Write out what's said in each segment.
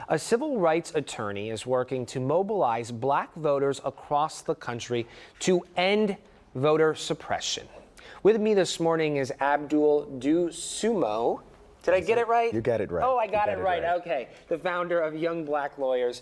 A civil rights attorney is working to mobilize black voters across the country to end voter suppression. With me this morning is Abdul Sumo. Did I get it right? You got it right. Oh, I got it right. Okay. The founder of Young Black Lawyers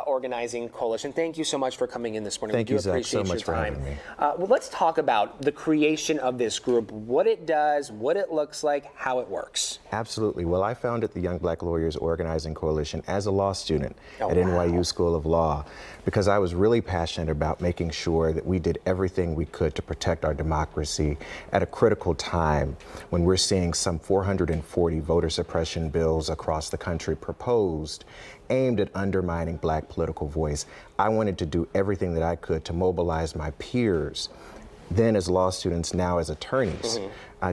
Organizing Coalition. Thank you so much for coming in this morning. Thank you, Zach, appreciate so much your time. for having me. Well, let's talk about the creation of this group, what it does, what it looks like, how it works. Absolutely. Well, I founded the Young Black Lawyers Organizing Coalition as a law student at NYU School of Law because I was really passionate about making sure that we did everything we could to protect our democracy at a critical time when we're seeing some 440 voter suppression bills across the country proposed aimed at undermining black political voice. I wanted to do everything that I could to mobilize my peers, then as law students, now as attorneys,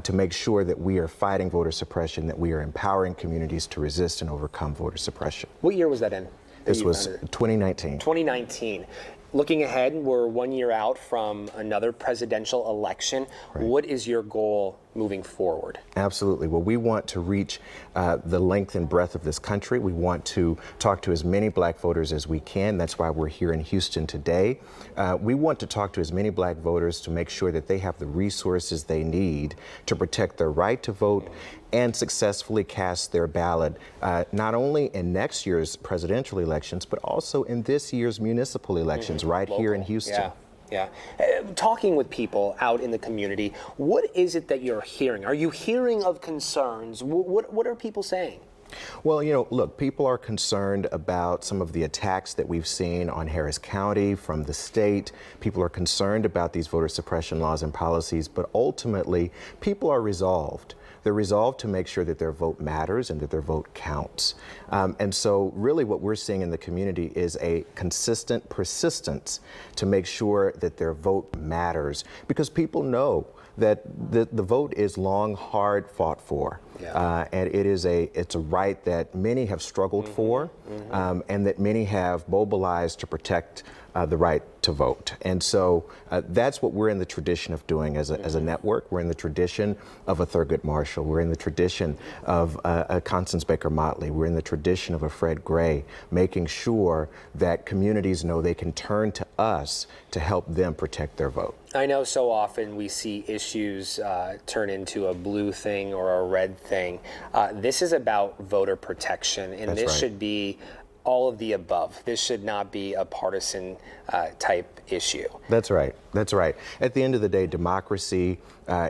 to make sure that we are fighting voter suppression, that we are empowering communities to resist and overcome voter suppression. What year was that in? This was 2019. 2019. Looking ahead, we're 1 year out from another presidential election. Right. What is your goal moving forward? Absolutely. Well, we want to reach the length and breadth of this country. We want to talk to as many black voters as we can. That's why we're here in Houston today. We want to talk to as many black voters to make sure that they have the resources they need to protect their right to vote and successfully cast their ballot, not only in next year's presidential elections, but also in this year's municipal elections here in Houston. Yeah. Talking with people out in the community, what is it that you're hearing? Are you hearing of concerns? What are people saying? Well, you know, look, people are concerned about some of the attacks that we've seen on Harris County from the state. People are concerned about these voter suppression laws and policies, but ultimately, people are resolved. They're resolved to make sure that their vote matters and that their vote counts. And so really what we're seeing in the community is a consistent persistence to make sure that their vote matters, because people know that the vote is long, hard fought for. And it's a right that many have struggled for, and that many have mobilized to protect the right to vote. And so that's what we're in the tradition of doing as a network. We're in the tradition of a Thurgood Marshall. We're in the tradition of a Constance Baker Motley. We're in the tradition of a Fred Gray, making sure that communities know they can turn to us to help them protect their vote. I know so often we see issues turn into a blue thing or a red thing. This is about voter protection, and this should be all of the above. This should not be a partisan type issue. That's right. That's right. At the end of the day, democracy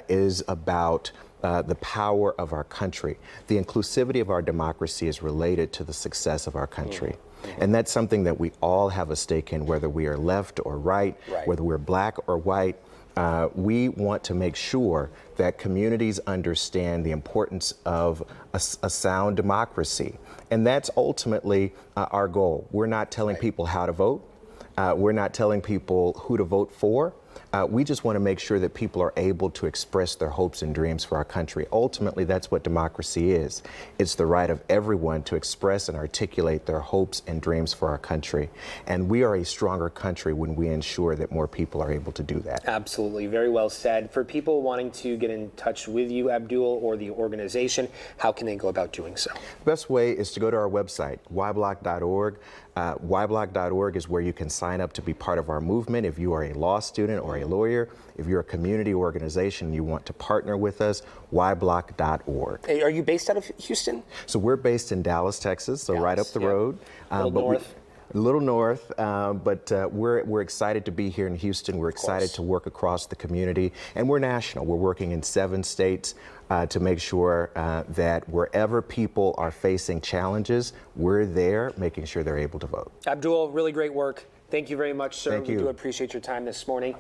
is about the power of our country. The inclusivity of our democracy is related to the success of our country. And that's something that we all have a stake in, whether we are left or right, whether we're black or white. We want to make sure that communities understand the importance of a sound democracy. And that's ultimately our goal. We're not telling people how to vote. We're not telling people who to vote for. We just want to make sure that people are able to express their hopes and dreams for our country. Ultimately, that's what democracy is. It's the right of everyone to express and articulate their hopes and dreams for our country. And we are a stronger country when we ensure that more people are able to do that. Absolutely. Very well said. For people wanting to get in touch with you, Abdul, or the organization, how can they go about doing so? The best way is to go to our website, yblock.org. Yblock.org is where you can sign up to be part of our movement if you are a law student or a lawyer. If you're a community organization and you want to partner with us, yblock.org. Hey, are you based out of Houston? So we're based in Dallas, Texas, so right up the road. A little north. A little north, but we're excited to be here in Houston. We're excited to work across the community, and we're national. We're working in 7 states to make sure that wherever people are facing challenges, we're there making sure they're able to vote. Abdul, really great work. Thank you very much, sir. Thank you. We do appreciate your time this morning.